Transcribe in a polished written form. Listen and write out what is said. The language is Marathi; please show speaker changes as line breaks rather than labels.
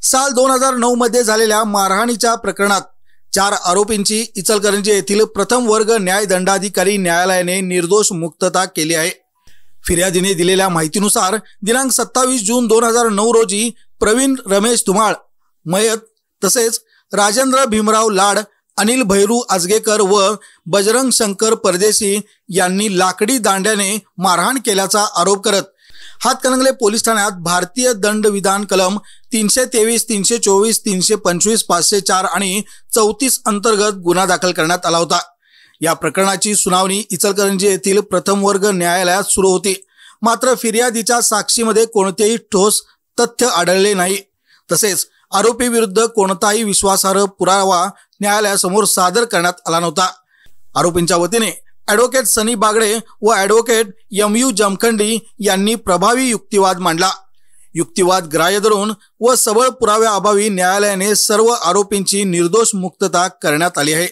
साल 2009 मध्ये झालेल्या मारहाणीच्या प्रकरणात 4 आरोपींची इचलकरंजी येथील प्रथम वर्ग न्यायदंडाधिकारी न्यायालयाने निर्दोष मुक्तता केली आहे। फिर्यादीने दिलेल्या माहितीनुसार दिनांक 27 जून 2009 रोजी प्रवीण रमेश धुमाळ मयत तसेच राजेंद्र भीमराव लाड, अनिल भैरू आजगेकर व बजरंग शंकर परदेशी यांनी लाकडी दांड्याने मारहाण केल्याचा आरोप करत हातकणंगले पोलीस ठाण्यात भारतीय दंडविधान कलम 323, 324, 325, 504 आणि 34 अंतर्गत गुन्हा दाखल करण्यात आला होता। या प्रकरणाची सुनावणी इचलकरंजी येथील प्रथम वर्ग न्यायालयात सुरू होती। मात्र फिर्यादीच्या साक्षीमध्ये कोणतेही ठोस तथ्य आढळले नाही। तसेच आरोपी विरुद्ध कोणताही विश्वासार्ह पुरावा न्यायालयासमोर सादर करण्यात आला नव्हता। आरोपींच्या वतीने ॲडव्होकेट सनी बागडे व ॲडव्होकेट MU जमखंडी यांनी प्रभावी युक्तिवाद मांडला। युक्तिवाद ग्राह्य धरून व सबळ पुराव्याअभावी न्यायालयाने सर्व आरोपींची निर्दोष मुक्तता करण्यात आली आहे।